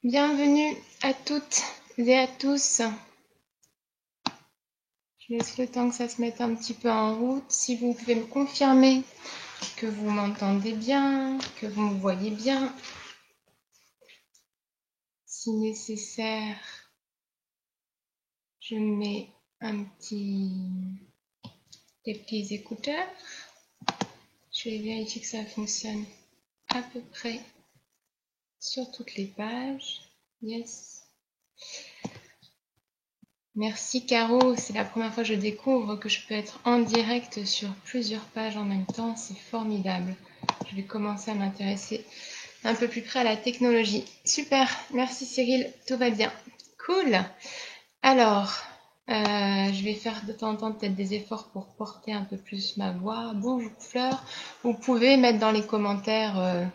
Bienvenue à toutes et à tous. Je laisse le temps que ça se mette un petit peu en route. Si vous pouvez me confirmer que vous m'entendez bien, que vous me voyez bien. Si nécessaire, je mets des petits écouteurs. Je vais vérifier que ça fonctionne à peu près sur toutes les pages. Yes. Merci Caro, c'est la première fois que je découvre que je peux être en direct sur plusieurs pages en même temps, c'est formidable. Je vais commencer à m'intéresser un peu plus près à la technologie. Super, merci Cyril, tout va bien. Cool. Alors, je vais faire de temps en temps peut-être des efforts pour porter un peu plus ma voix. Bonjour Fleur, vous pouvez mettre dans les commentaires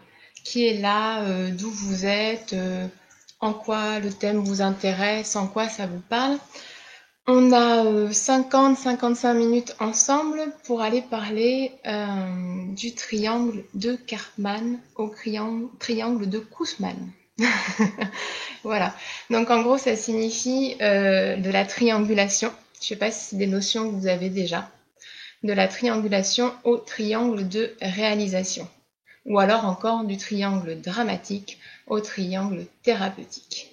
qui est là, d'où vous êtes, en quoi le thème vous intéresse, en quoi ça vous parle. On a 50-55 minutes ensemble pour aller parler du triangle de Karpman au triangle de Kussmann. Voilà. Donc en gros, ça signifie de la triangulation. Je ne sais pas si c'est des notions que vous avez déjà. De la triangulation au triangle de réalisation. Ou alors encore du triangle dramatique au triangle thérapeutique.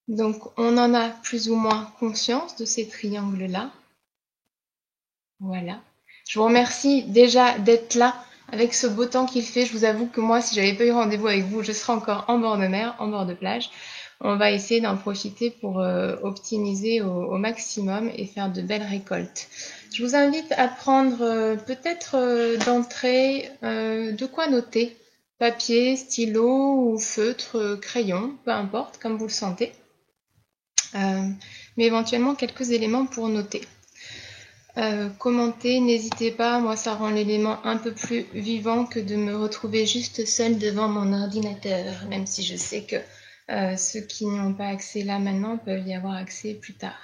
Donc, on en a plus ou moins conscience de ces triangles-là. Voilà. Je vous remercie déjà d'être là avec ce beau temps qu'il fait. Je vous avoue que moi, si j'avais pas eu rendez-vous avec vous, je serais encore en bord de mer, en bord de plage. On va essayer d'en profiter pour optimiser au maximum et faire de belles récoltes. Je vous invite à prendre peut-être d'entrée de quoi noter. Papier, stylo ou feutre, crayon, peu importe, comme vous le sentez. Mais éventuellement quelques éléments pour noter. Commentez, n'hésitez pas, moi ça rend l'élément un peu plus vivant que de me retrouver juste seule devant mon ordinateur, même si je sais que ceux qui n'y ont pas accès là maintenant peuvent y avoir accès plus tard.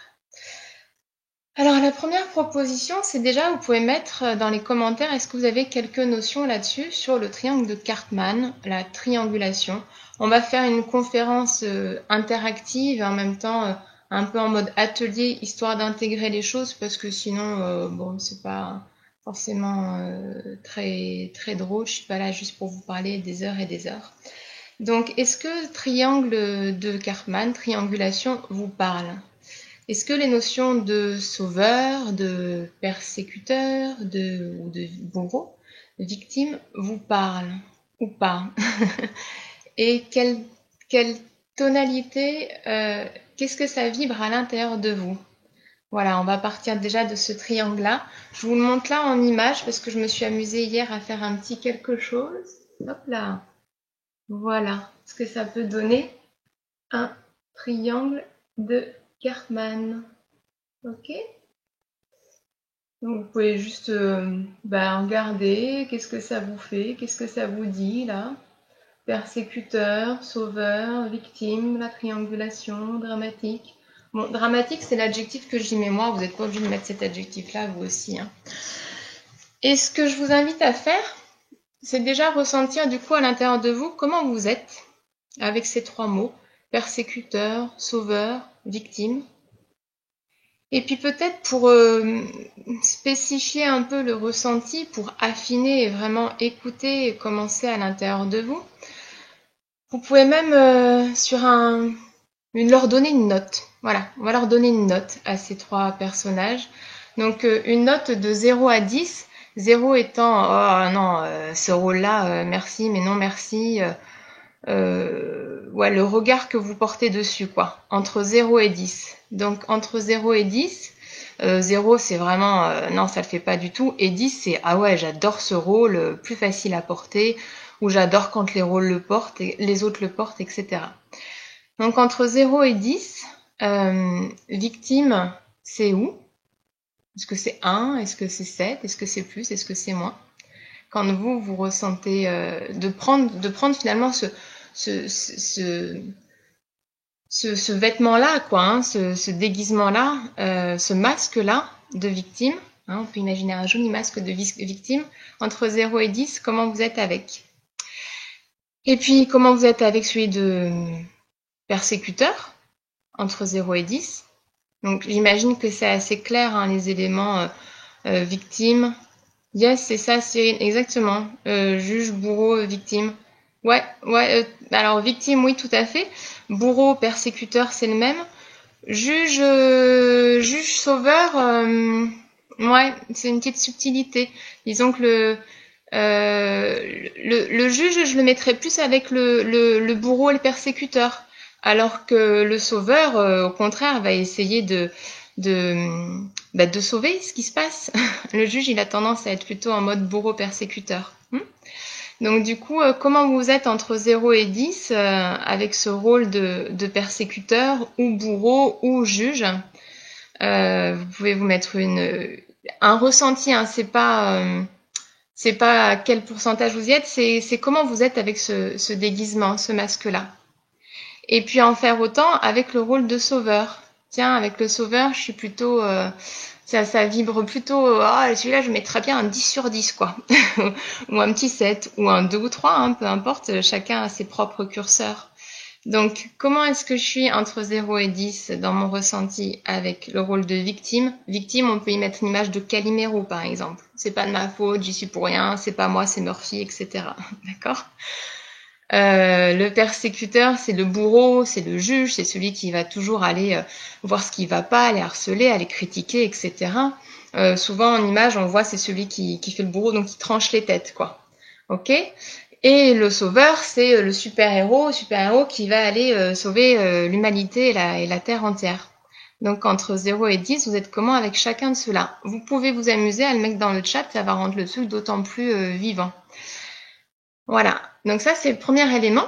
Alors la première proposition, c'est déjà, vous pouvez mettre dans les commentaires, est-ce que vous avez quelques notions là-dessus sur le triangle de Karpman, la triangulation. On va faire une conférence interactive et en même temps un peu en mode atelier, histoire d'intégrer les choses, parce que sinon, bon, c'est pas forcément très drôle. Je suis pas là juste pour vous parler des heures et des heures. Donc, est-ce que triangle de Karpman, triangulation, vous parle? Est-ce que les notions de sauveur, de persécuteur, ou de bourreau, de victime, vous parlent ou pas? Et quelle tonalité, qu'est-ce que ça vibre à l'intérieur de vous? Voilà, on va partir déjà de ce triangle-là. Je vous le montre là en image parce que je me suis amusée hier à faire un petit quelque chose. Hop là. Voilà ce que ça peut donner un triangle de Karpman. Ok? Donc vous pouvez juste regarder qu'est-ce que ça vous fait, qu'est-ce que ça vous dit là. Persécuteur, sauveur, victime, la triangulation, dramatique. Bon, dramatique, c'est l'adjectif que j'y mets moi. Vous n'êtes pas obligé de mettre cet adjectif-là, vous aussi. Hein. Et ce que je vous invite à faire, c'est déjà ressentir du coup à l'intérieur de vous comment vous êtes avec ces trois mots. Persécuteur, sauveur, victime. Et puis peut-être pour spécifier un peu le ressenti, pour affiner et vraiment écouter et commencer à l'intérieur de vous, vous pouvez même leur donner une note. Voilà, on va leur donner une note à ces trois personnages. Donc une note de 0 à 10, 0 étant « Oh non, ce rôle-là, merci, mais non merci ». Ouais, le regard que vous portez dessus, quoi. Entre 0 et 10. Donc entre 0 et 10, 0 c'est vraiment non, ça le fait pas du tout. Et 10 c'est ah ouais, j'adore ce rôle, plus facile à porter, ou j'adore quand les rôles le portent, et les autres le portent, etc. Donc entre 0 et 10, victime, c'est où? Est-ce que c'est 1? Est-ce que c'est 7? Est-ce que c'est plus? Est-ce que c'est moins? Quand vous ressentez de prendre finalement ce vêtement-là, quoi, hein, ce déguisement-là, ce masque-là de victime, hein, on peut imaginer un joli masque de victime, entre 0 et 10, comment vous êtes avec? Et puis, comment vous êtes avec celui persécuteur entre 0 et 10. Donc j'imagine que c'est assez clair, hein, les éléments victime. Yes, c'est ça, Cyril, exactement. Juge, bourreau, victime. Ouais, ouais. Alors victime, oui, tout à fait. Bourreau, persécuteur, c'est le même. Juge sauveur, ouais, c'est une petite subtilité. Disons que le juge, je le mettrais plus avec le bourreau et le persécuteur, alors que le sauveur, au contraire, va essayer de sauver ce qui se passe. Le juge, il a tendance à être plutôt en mode bourreau-persécuteur. Donc du coup, comment vous êtes entre 0 et 10 avec ce rôle de persécuteur ou bourreau ou juge? Vous pouvez vous mettre un ressenti, hein, c'est pas à quel pourcentage vous y êtes, c'est comment vous êtes avec ce déguisement, ce masque-là. Et puis en faire autant avec le rôle de sauveur. Tiens, avec le sauveur, je suis plutôt... ça vibre plutôt... Ah, celui-là, je mettrais bien un 10 sur 10, quoi. Ou un petit 7, ou un 2 ou 3, hein, peu importe, chacun a ses propres curseurs. Donc, comment est-ce que je suis entre 0 et 10 dans mon ressenti avec le rôle de victime? Victime, on peut y mettre une image de Calimero, par exemple. C'est pas de ma faute, j'y suis pour rien, c'est pas moi, c'est Murphy, etc. D'accord? Le persécuteur, c'est le bourreau, c'est le juge, c'est celui qui va toujours aller voir ce qui va pas, aller harceler, aller critiquer, etc. Souvent en image, on voit c'est celui qui fait le bourreau, donc qui tranche les têtes, quoi. Ok? Et le sauveur, c'est le super-héros qui va aller sauver l'humanité et la Terre entière. Donc entre 0 et 10, vous êtes comment avec chacun de ceux-là? Vous pouvez vous amuser à le mettre dans le chat, ça va rendre le truc d'autant plus vivant. Voilà, donc ça c'est le premier élément.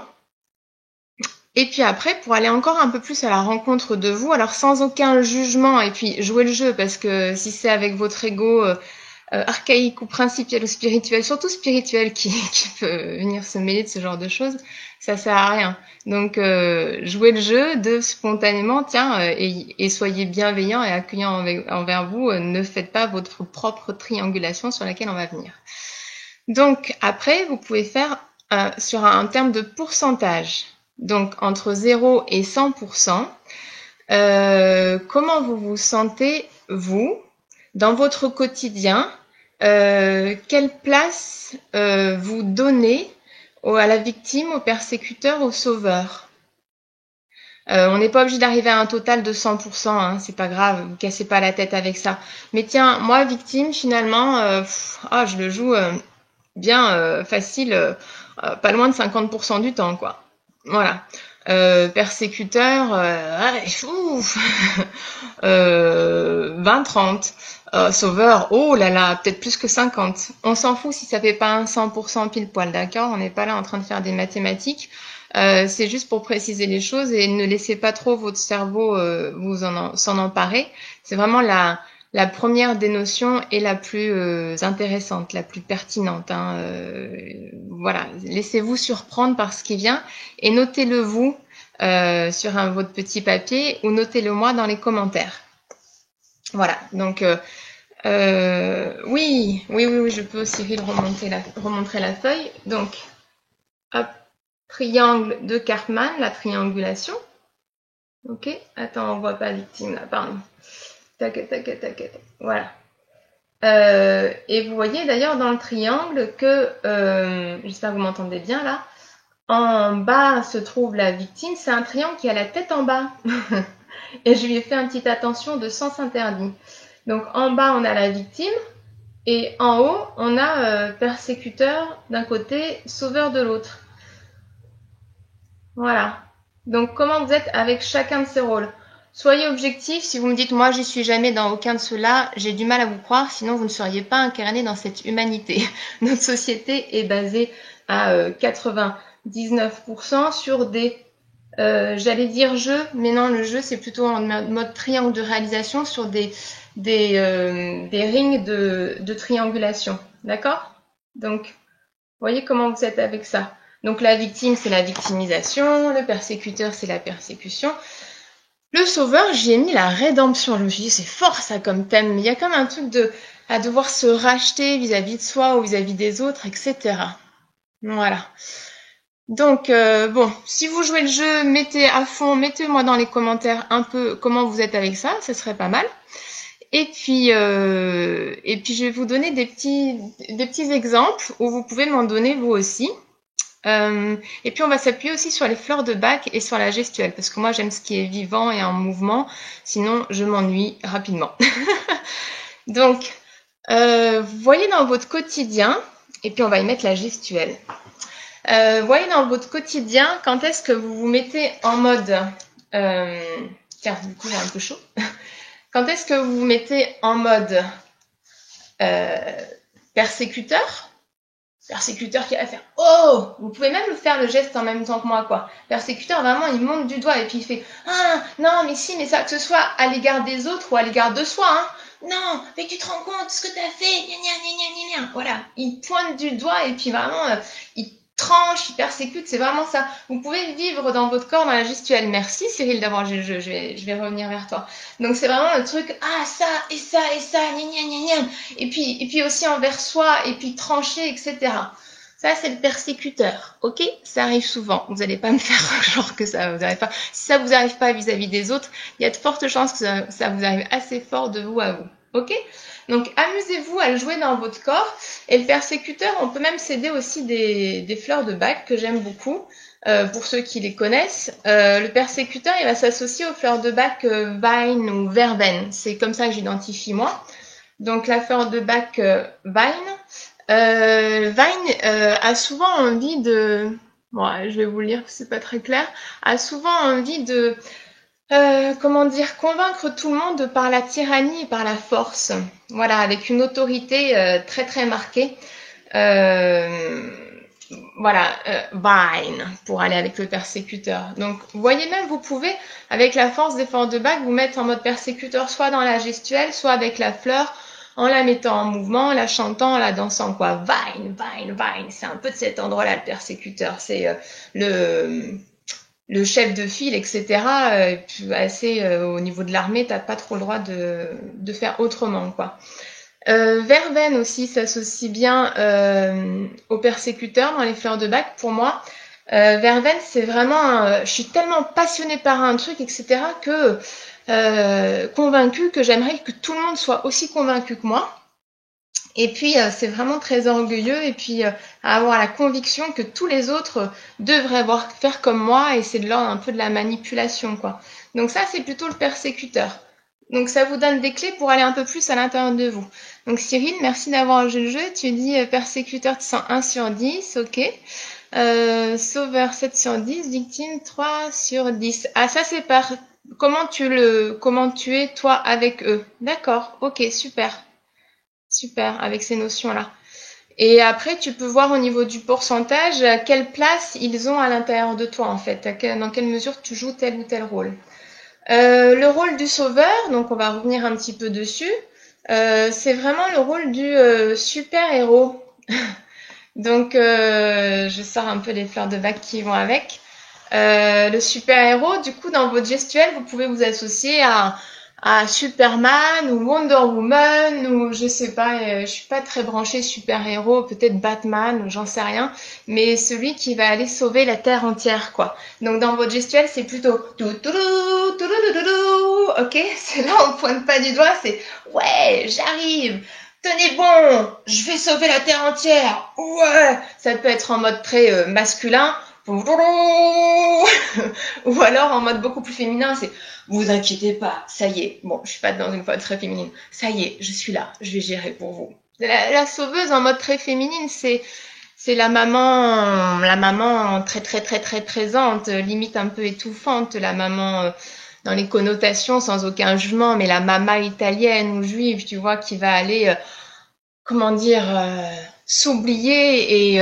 Et puis après, pour aller encore un peu plus à la rencontre de vous, alors sans aucun jugement, et puis jouer le jeu, parce que si c'est avec votre ego archaïque ou principiel ou spirituel, surtout spirituel qui peut venir se mêler de ce genre de choses, ça sert à rien. Donc jouez le jeu de spontanément, tiens, et soyez bienveillant et accueillant envers vous, ne faites pas votre propre triangulation sur laquelle on va venir. Donc après, vous pouvez faire sur un terme de pourcentage, donc entre 0 et 100%, comment vous vous sentez, vous, dans votre quotidien, quelle place vous donnez à la victime, au persécuteur, au sauveur. On n'est pas obligé d'arriver à un total de 100%, hein, c'est pas grave, vous cassez pas la tête avec ça. Mais tiens, moi, victime, finalement, je le joue bien facile, pas loin de 50% du temps, quoi. Voilà. Persécuteur, 20-30. Sauveur, oh là là, peut-être plus que 50. On s'en fout si ça fait pas un 100% pile poil, d'accord? On n'est pas là en train de faire des mathématiques. C'est juste pour préciser les choses et ne laissez pas trop votre cerveau s'en emparer. C'est vraiment la première des notions et la plus intéressante, la plus pertinente. Hein. Voilà, laissez-vous surprendre par ce qui vient et notez-le vous sur votre petit papier ou notez-le moi dans les commentaires. Voilà, donc oui, je peux aussi remontrer la feuille. Donc, hop, triangle de Karpman, la triangulation. Ok, attends, on voit pas victime là, pardon. Tac. Voilà. Et vous voyez d'ailleurs dans le triangle que, j'espère que vous m'entendez bien là, en bas se trouve la victime, c'est un triangle qui a la tête en bas. Et je lui ai fait une petite attention de sens interdit. Donc en bas, on a la victime, et en haut, on a persécuteur d'un côté, sauveur de l'autre. Voilà. Donc comment vous êtes avec chacun de ces rôles? Soyez objectif, si vous me dites « moi, j'y suis jamais dans aucun de ceux-là », j'ai du mal à vous croire, sinon vous ne seriez pas incarné dans cette humanité. Notre société est basée à 99% sur des... j'allais dire jeu, mais non, le jeu c'est plutôt en mode triangle de réalisation sur des rings de triangulation, d'accord? Donc, voyez comment vous êtes avec ça. Donc la victime c'est la victimisation, le persécuteur c'est la persécution. Le sauveur, j'y ai mis la rédemption. Je me suis dit c'est fort ça comme thème, mais il y a comme un truc à devoir se racheter vis-à-vis de soi ou vis-à-vis des autres, etc. Voilà. Donc, bon, si vous jouez le jeu, mettez à fond, mettez-moi dans les commentaires un peu comment vous êtes avec ça, ce serait pas mal. Et puis je vais vous donner des petits exemples où vous pouvez m'en donner vous aussi. Et puis on va s'appuyer aussi sur les fleurs de bac et sur la gestuelle, parce que moi j'aime ce qui est vivant et en mouvement, sinon je m'ennuie rapidement. Donc, voyez dans votre quotidien, et puis on va y mettre la gestuelle. Voyez dans votre quotidien quand est-ce que vous vous mettez en mode... tiens, du coup j'ai un peu chaud. Quand est-ce que vous vous mettez en mode euh, persécuteur? Persécuteur qui va faire oh, vous pouvez même le faire le geste en même temps que moi quoi. Persécuteur vraiment il monte du doigt et puis il fait ah non mais si mais ça que ce soit à l'égard des autres ou à l'égard de soi hein. Non mais tu te rends compte ce que t'as fait gna, gna, gna, gna, gna. Voilà il pointe du doigt et puis vraiment il tranche, il persécute, c'est vraiment ça. Vous pouvez vivre dans votre corps dans la gestuelle. Merci Cyril d'avoir je vais revenir vers toi. Donc c'est vraiment le truc ah ça et ça et ça gna, gna, gna, gna. Et puis aussi envers soi et puis trancher etc. Ça, c'est le persécuteur, ok? Ça arrive souvent. Vous n'allez pas me faire genre que ça vous arrive pas. Si ça vous arrive pas vis-à-vis des autres, il y a de fortes chances que ça vous arrive assez fort de vous à vous, ok? Donc, amusez-vous à le jouer dans votre corps. Et le persécuteur, on peut même s'aider aussi des fleurs de bac que j'aime beaucoup. Pour ceux qui les connaissent, le persécuteur, il va s'associer aux fleurs de bac vine ou verveine. C'est comme ça que j'identifie moi. Donc, la fleur de bac vine. Vine a souvent envie de, bon, je vais vous lire, c'est pas très clair, a souvent envie de, comment dire, convaincre tout le monde par la tyrannie et par la force. Voilà, avec une autorité très très marquée. Euh, voilà, Vine, pour aller avec le persécuteur. Donc, vous voyez même, vous pouvez, avec la force des fleurs de bac, vous mettre en mode persécuteur, soit dans la gestuelle, soit avec la fleur, en la mettant en mouvement, en la chantant, en la dansant, quoi. Vine, Vine, Vine. C'est un peu de cet endroit-là, le persécuteur. C'est le, le chef de file, etc. Assez, au niveau de l'armée, t'as pas trop le droit de faire autrement, quoi. Verveine aussi s'associe bien aux persécuteurs dans les fleurs de bac pour moi. Verveine, c'est vraiment, je suis tellement passionnée par un truc, etc., que convaincue que j'aimerais que tout le monde soit aussi convaincu que moi. Et puis, c'est vraiment très orgueilleux et puis avoir la conviction que tous les autres devraient faire comme moi et c'est de l'ordre un peu de la manipulation, quoi. Donc ça, c'est plutôt le persécuteur. Donc ça vous donne des clés pour aller un peu plus à l'intérieur de vous. Donc Cyril, merci d'avoir joué le jeu. Tu dis persécuteur, tu sens 1 sur 10, ok. Sauveur 7 sur 10, victime 3 sur 10. Ah ça c'est par comment tu es toi avec eux. D'accord, ok, super. Super, avec ces notions-là. Et après, tu peux voir au niveau du pourcentage quelle place ils ont à l'intérieur de toi, en fait, dans quelle mesure tu joues tel ou tel rôle. Le rôle du sauveur, donc on va revenir un petit peu dessus, c'est vraiment le rôle du super-héros. Donc, je sors un peu les fleurs de bac qui vont avec. Le super-héros, du coup, dans votre gestuelle, vous pouvez vous associer à Superman ou Wonder Woman ou je sais pas, je suis pas très branchée super-héros, peut-être Batman ou j'en sais rien, mais celui qui va aller sauver la terre entière quoi. Donc dans votre gestuelle, c'est plutôt ok, c'est là on pointe pas du doigt, c'est ouais, j'arrive. Tenez bon, je vais sauver la terre entière. Ouais, ça peut être en mode très masculin. Ou alors en mode beaucoup plus féminin, c'est vous inquiétez pas, ça y est. Bon, je suis pas dans une voix très féminine. Ça y est, je suis là, je vais gérer pour vous. La sauveuse en mode très féminine, c'est la maman très très très très présente, limite un peu étouffante, la maman dans les connotations sans aucun jugement, mais la mama italienne ou juive, tu vois, qui va aller, comment dire, s'oublier et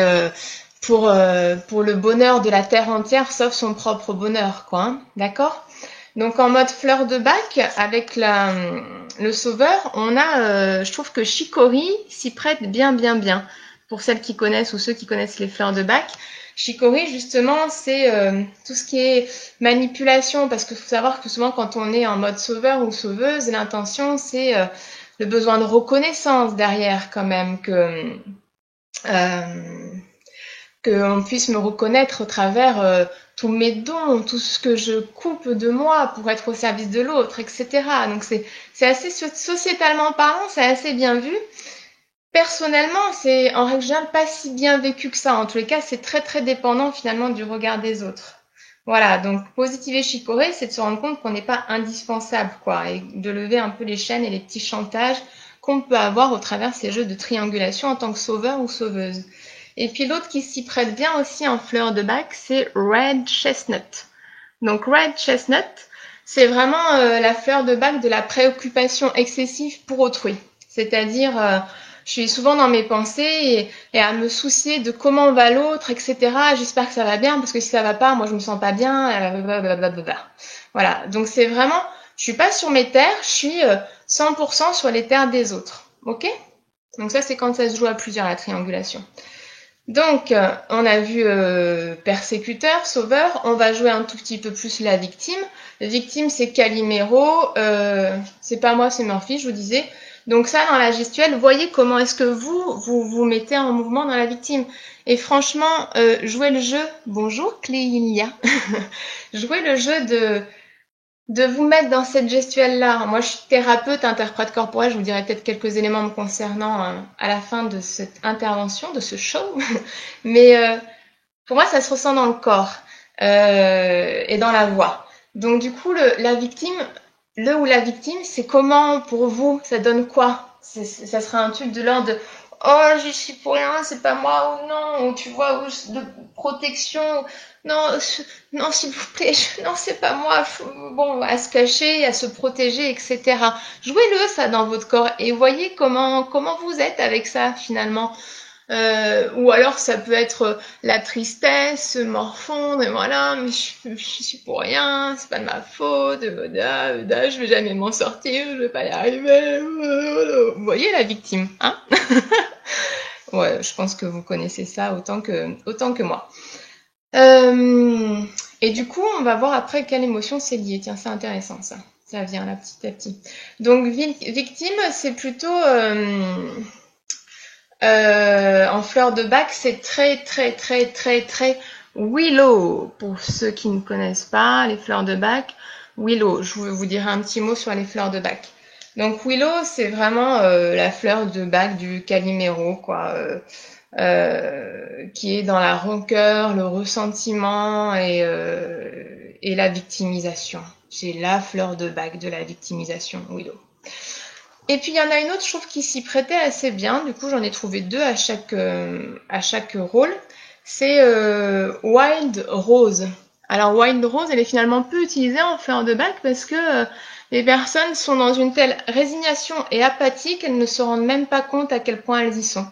pour le bonheur de la terre entière, sauf son propre bonheur, quoi. Hein, d'accord? Donc en mode fleur de bac, avec le sauveur, on a, je trouve que Chicory s'y prête bien, bien, bien. Pour celles qui connaissent ou ceux qui connaissent les fleurs de bac. Chicory, justement, c'est tout ce qui est manipulation, parce qu'il faut savoir que souvent quand on est en mode sauveur ou sauveuse, l'intention c'est le besoin de reconnaissance derrière quand même, que qu'on puisse me reconnaître au travers tous mes dons, tout ce que je coupe de moi pour être au service de l'autre, etc. Donc c'est assez sociétalement parlant, c'est assez bien vu. Personnellement, c'est en règle générale pas si bien vécu que ça. En tous les cas, c'est très très dépendant finalement du regard des autres. Voilà, donc positiver chicorée, c'est de se rendre compte qu'on n'est pas indispensable, quoi, et de lever un peu les chaînes et les petits chantages qu'on peut avoir au travers de ces jeux de triangulation en tant que sauveur ou sauveuse. Et puis l'autre qui s'y prête bien aussi en fleur de bac, c'est Red Chestnut. Donc Red Chestnut, c'est vraiment la fleur de bac de la préoccupation excessive pour autrui. C'est-à-dire, je suis souvent dans mes pensées et à me soucier de comment va l'autre, etc. J'espère que ça va bien, parce que si ça va pas, moi je me sens pas bien, blablabla. Voilà, donc c'est vraiment, je suis pas sur mes terres, je suis 100% sur les terres des autres. Ok? Donc ça, c'est quand ça se joue à plusieurs, la triangulation. Donc, on a vu persécuteur, sauveur. On va jouer un tout petit peu plus la victime. La victime, c'est Calimero. C'est pas moi, c'est Murphy, je vous disais. Donc ça, dans la gestuelle, voyez comment est-ce que vous mettez en mouvement dans la victime. Et franchement, jouez le jeu. Bonjour Cléilia. Jouez le jeu de vous mettre dans cette gestuelle-là. Moi, je suis thérapeute, interprète corporel, je vous dirai peut-être quelques éléments me concernant à la fin de cette intervention, de ce show. Mais pour moi, ça se ressent dans le corps et dans la voix. Donc du coup, la victime, le ou la victime, c'est comment pour vous, ça donne quoi? Ça sera un truc de l'ordre de oh, j'y suis pour rien, c'est pas moi ou non, ou tu vois, ou de protection, non, non, s'il vous plaît, non, c'est pas moi, bon, à se cacher, à se protéger, etc. Jouez-le ça dans votre corps et voyez comment vous êtes avec ça finalement. Ou alors ça peut être la tristesse, morfondre, et voilà, mais je suis pour rien, c'est pas de ma faute, je vais jamais m'en sortir, je vais pas y arriver. Vous voyez la victime, hein? Ouais, je pense que vous connaissez ça autant que moi. Et du coup, on va voir après quelle émotion c'est lié. Tiens, c'est intéressant ça. Ça vient là petit à petit. Donc, victime, c'est plutôt en fleur de bac, c'est très willow. Pour ceux qui ne connaissent pas les fleurs de bac, willow. Je vous dirai un petit mot sur les fleurs de bac. Donc willow, c'est vraiment la fleur de bac du Calimero, quoi, qui est dans la rancœur, le ressentiment et la victimisation. C'est la fleur de bac de la victimisation, willow. Et puis il y en a une autre, je trouve, qui s'y prêtait assez bien. Du coup, j'en ai trouvé deux à chaque rôle. C'est Wild Rose. Alors Wild Rose, elle est finalement peu utilisée en fleur de bac parce que les personnes sont dans une telle résignation et apathie qu'elles ne se rendent même pas compte à quel point elles y sont.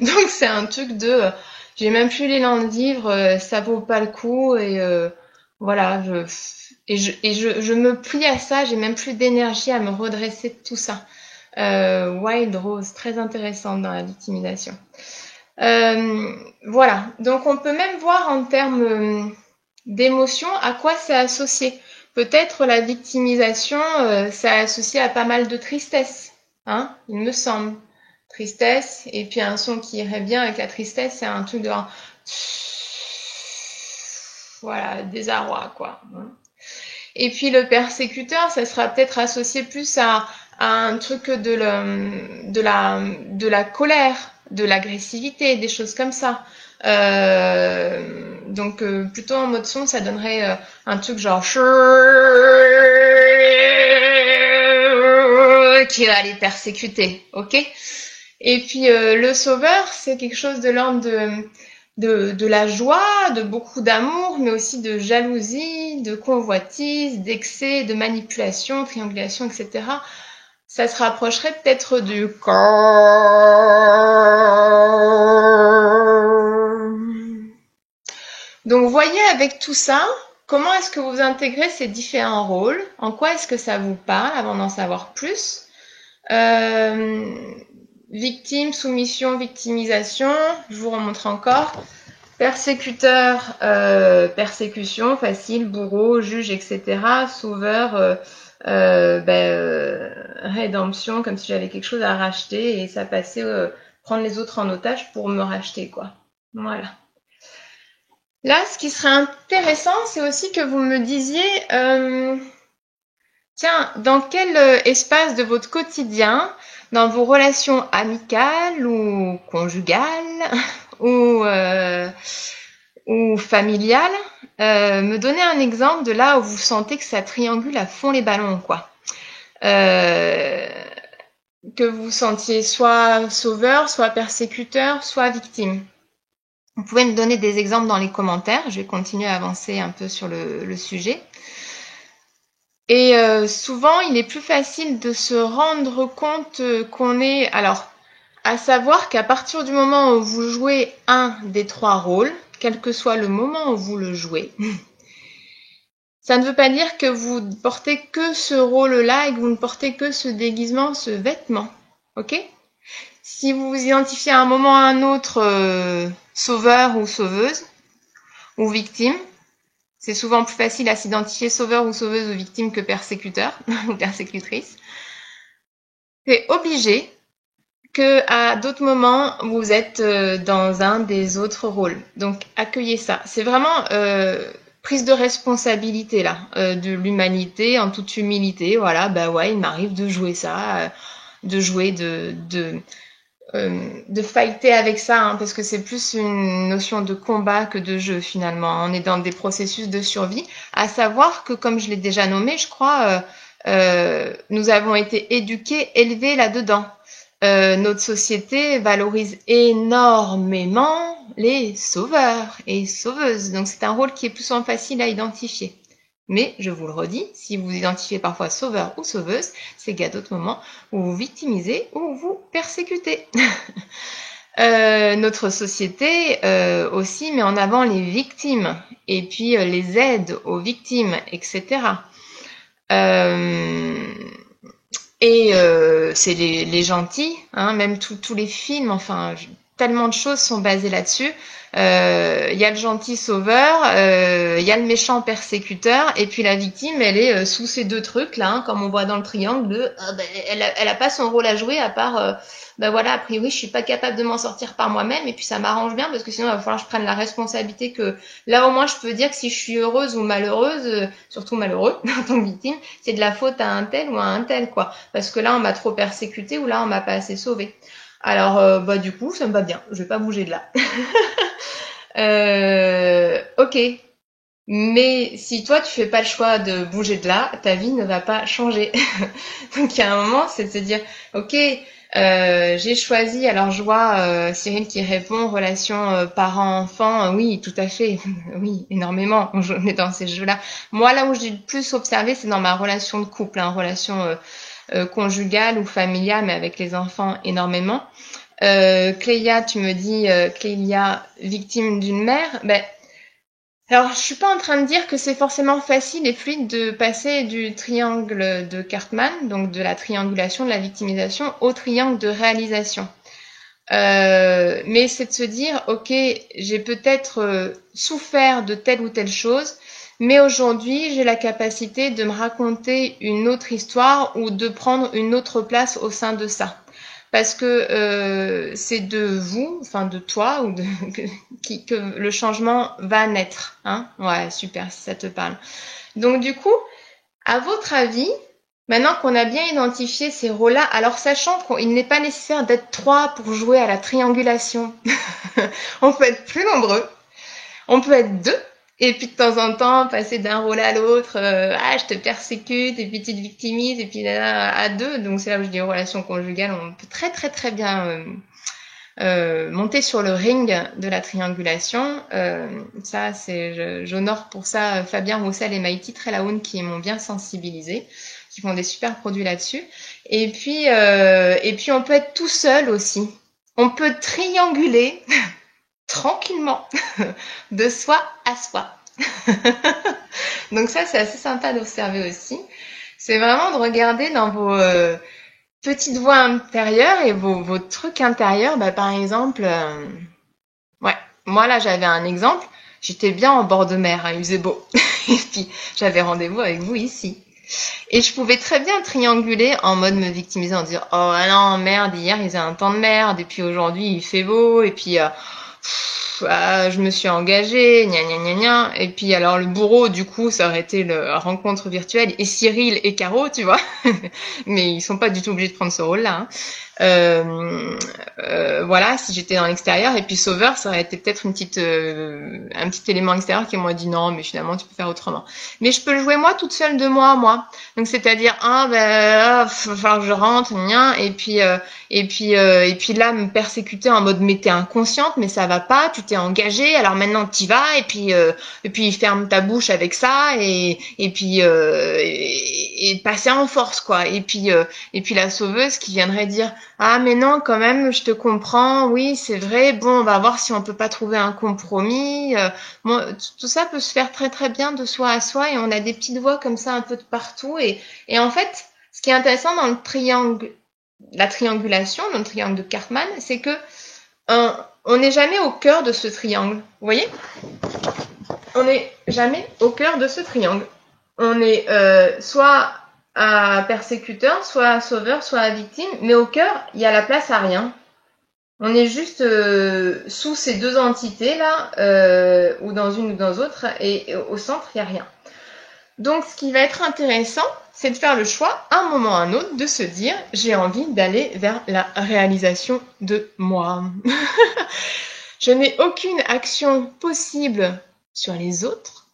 Donc c'est un truc de j'ai même plus l'élan de vivre, ça vaut pas le coup et voilà, je me plie à ça, j'ai même plus d'énergie à me redresser de tout ça. Wild Rose, très intéressante dans la victimisation. Voilà, donc on peut même voir en termes d'émotion à quoi c'est associé. Peut-être la victimisation, c'est associé à pas mal de tristesse, hein, il me semble. Tristesse, et puis un son qui irait bien avec la tristesse, c'est un truc de voilà, désarroi, quoi. Et puis le persécuteur, ça sera peut-être associé plus à un truc de la colère, de l'agressivité, des choses comme ça. Donc plutôt en mode son, ça donnerait un truc genre qui va aller persécuter, ok? Et puis le sauveur, c'est quelque chose de l'ordre de la joie, de beaucoup d'amour, mais aussi de jalousie, de convoitise, d'excès, de manipulation, triangulation, etc. Ça se rapprocherait peut-être du corps. Donc voyez avec tout ça, comment est-ce que vous intégrez ces différents rôles, en quoi est-ce que ça vous parle avant d'en savoir plus. Victime, soumission, victimisation, je vous remontre encore. Persécuteur, persécution, facile, bourreau, juge, etc. Sauveur, rédemption, comme si j'avais quelque chose à racheter et ça passait prendre les autres en otage pour me racheter, quoi. Voilà. Là, ce qui serait intéressant, c'est aussi que vous me disiez, tiens, dans quel espace de votre quotidien, dans vos relations amicales ou conjugales ou, euh, ou familiales, me donner un exemple de là où vous sentez que ça triangule à fond les ballons, quoi. Euh, que vous sentiez soit sauveur, soit persécuteur, soit victime. Vous pouvez me donner des exemples dans les commentaires. Je vais continuer à avancer un peu sur le sujet. Et souvent, il est plus facile de se rendre compte qu'on est... Alors, à savoir qu'à partir du moment où vous jouez un des trois rôles, quel que soit le moment où vous le jouez, ça ne veut pas dire que vous ne portez que ce rôle-là et que vous ne portez que ce déguisement, ce vêtement. Ok? Si vous vous identifiez à un moment ou à un autre sauveur ou sauveuse, ou victime, c'est souvent plus facile à s'identifier sauveur ou sauveuse ou victime que persécuteur ou persécutrice. C'est obligé que à d'autres moments, vous êtes dans un des autres rôles. Donc, accueillez ça. C'est vraiment prise de responsabilité, là, de l'humanité, en toute humilité. Voilà, bah ouais, il m'arrive de jouer ça, de jouer, de fighter avec ça, hein, parce que c'est plus une notion de combat que de jeu, finalement. On est dans des processus de survie, à savoir que, comme je l'ai déjà nommé, je crois, nous avons été éduqués, élevés là-dedans. Notre société valorise énormément les sauveurs et sauveuses. Donc c'est un rôle qui est plus souvent facile à identifier. Mais je vous le redis, si vous identifiez parfois sauveur ou sauveuse, c'est qu'à d'autres moments où vous victimisez ou vous persécutez. Notre société aussi met en avant les victimes et puis les aides aux victimes, etc. C'est les gentils, hein, même tous les films, enfin, tellement de choses sont basées là-dessus. Il y a le gentil sauveur, il y a le méchant persécuteur, et puis la victime, elle est sous ces deux trucs là, hein, comme on voit dans le triangle. Elle a pas son rôle à jouer à part, voilà, a priori, je suis pas capable de m'en sortir par moi-même, et puis ça m'arrange bien parce que sinon il va falloir que je prenne la responsabilité que là au moins je peux dire que si je suis heureuse ou malheureuse, surtout malheureux en tant que victime, c'est de la faute à un tel ou à un tel quoi, parce que là on m'a trop persécuté ou là on m'a pas assez sauvé. Alors du coup ça me va bien, je vais pas bouger de là. Ok. Mais si toi tu fais pas le choix de bouger de là, ta vie ne va pas changer. Donc il y a un moment, c'est de se dire, ok, j'ai choisi. Alors je vois Cyril qui répond relation parent-enfant. Oui, tout à fait. Oui, énormément. On est dans ces jeux-là. Moi, là où j'ai le plus observé, c'est dans ma relation de couple, hein, relation conjugale ou familiale, mais avec les enfants énormément. Clélia, tu me dis Clélia, victime d'une mère. Ben, alors, je suis pas en train de dire que c'est forcément facile et fluide de passer du triangle de Cartman, donc de la triangulation, de la victimisation, au triangle de réalisation. Mais c'est de se dire, ok, j'ai peut-être souffert de telle ou telle chose, mais aujourd'hui, j'ai la capacité de me raconter une autre histoire ou de prendre une autre place au sein de ça. Parce que c'est de vous, enfin de toi, ou que le changement va naître. Hein, ouais, super, si ça te parle. Donc du coup, à votre avis, maintenant qu'on a bien identifié ces rôles-là, alors sachant qu'il n'est pas nécessaire d'être trois pour jouer à la triangulation, on peut être plus nombreux, on peut être deux, et puis de temps en temps passer d'un rôle à l'autre, je te persécute, et puis tu te victimises, et puis là, à deux, donc c'est là où je dis relation conjugale, on peut très très très bien monter sur le ring de la triangulation. Ça, j'honore pour ça Fabien Roussel et Maïti Trelaoun qui m'ont bien sensibilisé, qui font des super produits là-dessus. Et puis on peut être tout seul aussi. On peut trianguler tranquillement de soi à soi. Donc ça, c'est assez sympa d'observer aussi. C'est vraiment de regarder dans vos petites voix intérieures et vos trucs intérieurs. Bah, par exemple, ouais, moi là, j'avais un exemple. J'étais bien en bord de mer, hein, il faisait beau. Et puis, j'avais rendez-vous avec vous ici. Et je pouvais très bien trianguler en mode me victimiser en disant oh ah non merde hier il faisait un temps de merde et puis aujourd'hui il fait beau et puis je me suis engagée, gna gna gna gna. Et puis alors le bourreau, du coup, ça aurait été la rencontre virtuelle et Cyril et Caro, tu vois. Mais ils sont pas du tout obligés de prendre ce rôle-là. Hein. Voilà, si j'étais dans l'extérieur. Et puis Sauveur, ça aurait été peut-être un petit élément extérieur qui m'aurait dit non, mais finalement tu peux faire autrement. Mais je peux le jouer moi toute seule de moi. Donc c'est-à-dire va falloir que je rentre, gna, et puis là me persécuter en mode mais t'es inconsciente, mais ça va pas, tu t'es engagée, alors maintenant t'y vas, et puis ferme ta bouche avec ça, et passer en force quoi. Et puis la sauveuse qui viendrait dire ah mais non quand même je te comprends, oui c'est vrai, bon on va voir si on peut pas trouver un compromis. Bon, tout ça peut se faire très très bien de soi à soi et on a des petites voix comme ça un peu de partout et en fait ce qui est intéressant dans la triangulation, dans le triangle de Karpman, c'est que on n'est jamais au cœur de ce triangle. Vous voyez ? On n'est jamais au cœur de ce triangle. On est soit à persécuteur, soit à sauveur, soit à victime, mais au cœur, il y a la place à rien. On est juste sous ces deux entités-là, ou dans une ou dans l'autre, et au centre, il n'y a rien. Donc, ce qui va être intéressant, c'est de faire le choix, à un moment ou à un autre, de se dire « j'ai envie d'aller vers la réalisation de moi ». Je n'ai aucune action possible sur les autres.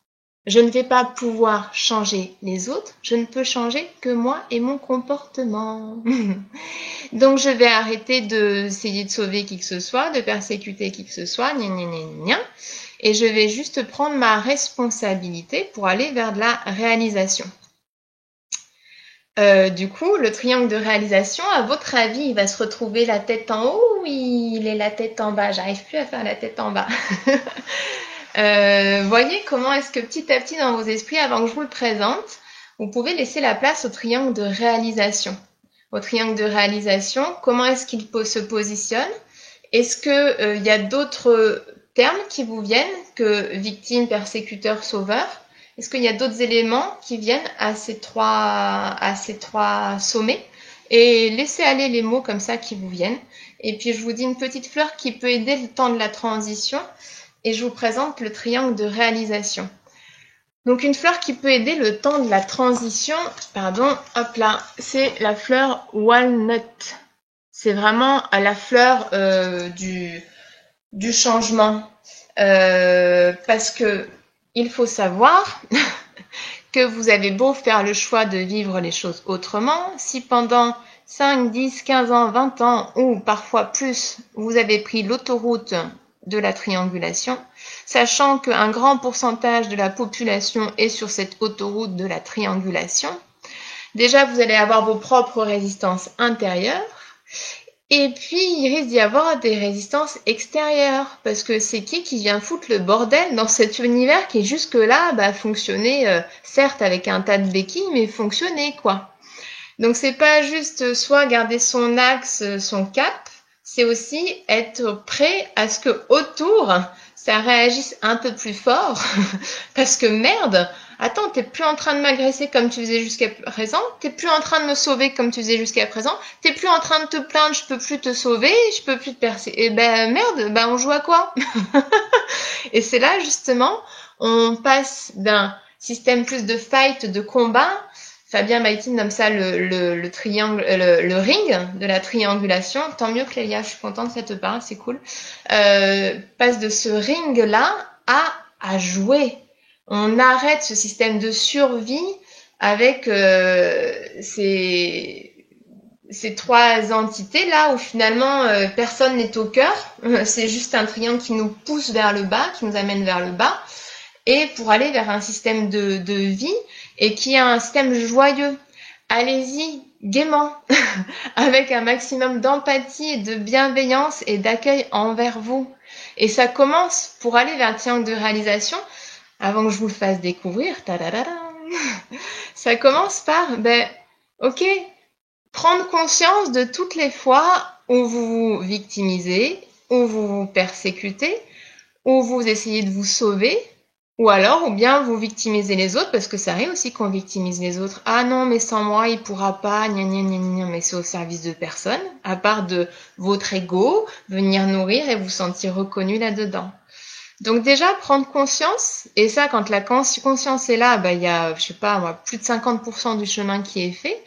Je ne vais pas pouvoir changer les autres. Je ne peux changer que moi et mon comportement. Donc, je vais arrêter d'essayer de sauver qui que ce soit, de persécuter qui que ce soit, gna gna gna gna. Et je vais juste prendre ma responsabilité pour aller vers de la réalisation. Du coup, le triangle de réalisation, à votre avis, il va se retrouver la tête en haut ou il est la tête en bas? J'arrive plus à faire la tête en bas. Voyez comment est-ce que petit à petit dans vos esprits, avant que je vous le présente, vous pouvez laisser la place au triangle de réalisation. Au triangle de réalisation, comment est-ce qu'il se positionne? Est-ce que y a d'autres termes qui vous viennent que victime, persécuteur, sauveur? Est-ce qu'il y a d'autres éléments qui viennent à ces trois sommets? Et laissez aller les mots comme ça qui vous viennent. Et puis je vous dis une petite fleur qui peut aider le temps de la transition. Et je vous présente le triangle de réalisation. Donc une fleur qui peut aider le temps de la transition, hop là, c'est la fleur walnut. C'est vraiment la fleur du changement. Parce que il faut savoir que vous avez beau faire le choix de vivre les choses autrement, si pendant 5, 10, 15 ans, 20 ans ou parfois plus, vous avez pris l'autoroute de la triangulation, sachant qu'un grand pourcentage de la population est sur cette autoroute de la triangulation, déjà vous allez avoir vos propres résistances intérieures. Et puis, il risque d'y avoir des résistances extérieures, parce que c'est qui vient foutre le bordel dans cet univers qui jusque-là fonctionnait, certes avec un tas de béquilles, mais fonctionnait quoi. Donc c'est pas juste soit garder son axe, son cap, c'est aussi être prêt à ce que autour ça réagisse un peu plus fort, parce que merde, attends, t'es plus en train de m'agresser comme tu faisais jusqu'à présent, t'es plus en train de me sauver comme tu faisais jusqu'à présent, t'es plus en train de te plaindre, je peux plus te sauver, je peux plus te percer. Et merde, on joue à quoi? Et c'est là justement, on passe d'un système plus de fight, de combat. Fabien Baïtine nomme ça le triangle, le ring de la triangulation. Tant mieux Clélia, je suis contente que ça te parle, c'est cool. Passe de ce ring-là à jouer. On arrête ce système de survie avec ces trois entités-là où finalement personne n'est au cœur. C'est juste un triangle qui nous pousse vers le bas, qui nous amène vers le bas. Et pour aller vers un système de vie et qui est un système joyeux. Allez-y gaiement, avec un maximum d'empathie, de bienveillance et d'accueil envers vous. Et ça commence pour aller vers le triangle de réalisation, avant que je vous le fasse découvrir, ça commence par, ok, prendre conscience de toutes les fois où vous vous victimisez, où vous vous persécutez, où vous essayez de vous sauver, ou bien vous victimisez les autres, parce que ça arrive aussi qu'on victimise les autres. Ah non, mais sans moi, il pourra pas, gna gna gna gna, mais c'est au service de personne, à part de votre ego, venir nourrir et vous sentir reconnu là-dedans. Donc déjà, prendre conscience, et ça, quand la conscience est là, bah, il y a, je sais pas, moi, plus de 50% du chemin qui est fait.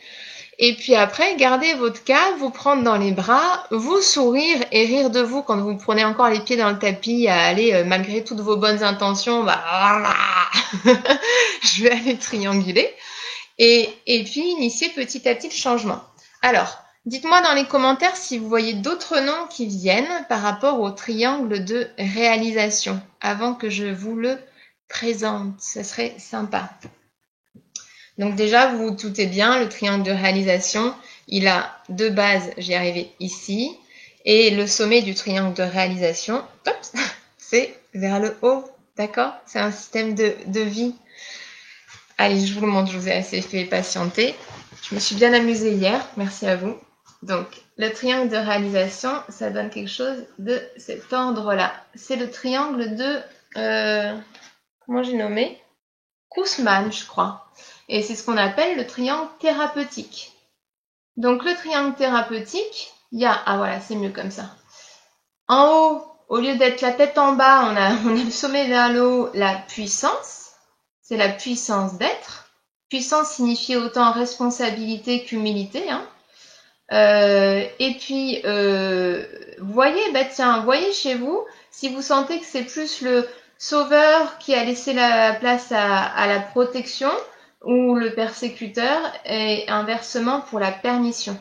Et puis après, gardez votre calme, vous prendre dans les bras, vous sourire et rire de vous quand vous prenez encore les pieds dans le tapis à aller, malgré toutes vos bonnes intentions, bah, je vais aller trianguler. Et puis initier petit à petit le changement. Alors, dites-moi dans les commentaires si vous voyez d'autres noms qui viennent par rapport au triangle de réalisation, avant que je vous le présente. Ça serait sympa. Donc déjà, vous vous doutez bien, le triangle de réalisation, il a deux bases, j'y arrivé ici, et le sommet du triangle de réalisation, c'est vers le haut, d'accord? C'est un système de vie. Allez, je vous le montre, je vous ai assez fait patienter. Je me suis bien amusée hier, merci à vous. Donc, le triangle de réalisation, ça donne quelque chose de cet ordre-là. C'est le triangle de... comment j'ai nommé? Kussmann, je crois. Et c'est ce qu'on appelle le triangle thérapeutique. Donc, le triangle thérapeutique, il y a... Ah voilà, c'est mieux comme ça. En haut, au lieu d'être la tête en bas, on a le sommet vers le haut, la puissance. C'est la puissance d'être. Puissance signifie autant responsabilité qu'humilité. Hein. Et puis, voyez, bah tiens, voyez chez vous, si vous sentez que c'est plus le sauveur qui a laissé la place à la protection ou le persécuteur, et inversement pour la permission.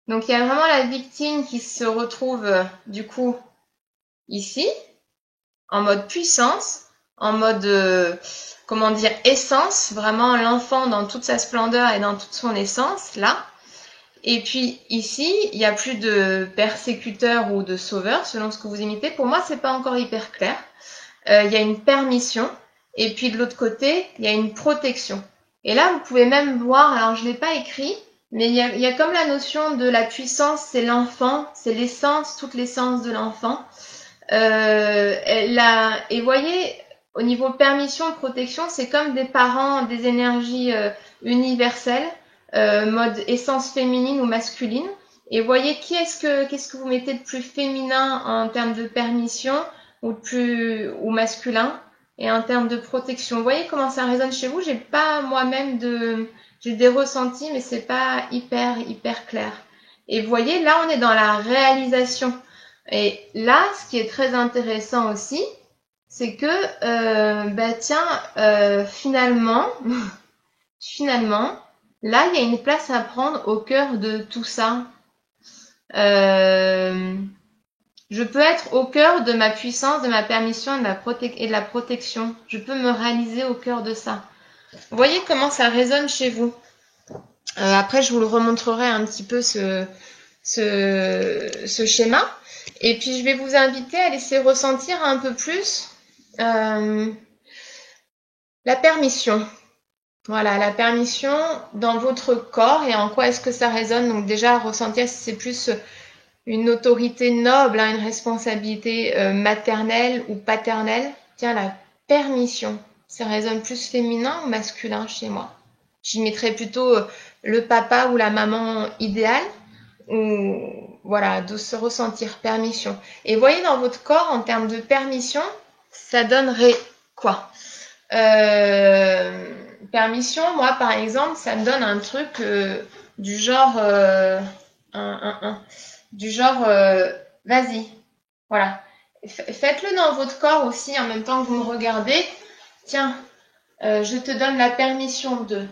Donc, il y a vraiment la victime qui se retrouve, du coup, ici, en mode puissance, en mode, comment dire, essence, vraiment l'enfant dans toute sa splendeur et dans toute son essence, là. Et puis ici, il n'y a plus de persécuteur ou de sauveur, selon ce que vous imitez. Pour moi, c'est pas encore hyper clair. Il y a une permission, et puis de l'autre côté, il y a une protection. Et là, vous pouvez même voir, alors je l'ai pas écrit, mais il y a comme la notion de la puissance, c'est l'enfant, c'est l'essence, toute l'essence de l'enfant. Et voyez, au niveau permission, protection, c'est comme des parents, des énergies universelles, mode essence féminine ou masculine. Et voyez qu'est-ce que vous mettez de plus féminin en termes de permission ou masculin, et en termes de protection. Vous voyez comment ça résonne chez vous? J'ai pas moi-même j'ai des ressentis, mais c'est pas hyper clair. Et vous voyez, là on est dans la réalisation. Et là, ce qui est très intéressant aussi, c'est que, finalement, là, il y a une place à prendre au cœur de tout ça. Je peux être au cœur de ma puissance, de ma permission et de la protection. Je peux me réaliser au cœur de ça. Vous voyez comment ça résonne chez vous. Après, je vous le remontrerai un petit peu ce schéma. Et puis, je vais vous inviter à laisser ressentir un peu plus la permission. Voilà, la permission dans votre corps et en quoi est-ce que ça résonne. Donc déjà, ressentir si c'est plus une autorité noble, hein, une responsabilité maternelle ou paternelle. Tiens, la permission, ça résonne plus féminin ou masculin chez moi. J'y mettrais plutôt le papa ou la maman idéale, ou voilà, de se ressentir permission. Et voyez dans votre corps, en termes de permission, ça donnerait quoi? Permission, moi par exemple, ça me donne un truc du genre du genre vas-y, voilà. Faites-le dans votre corps aussi en même temps que vous me regardez. Tiens, je te donne la permission de,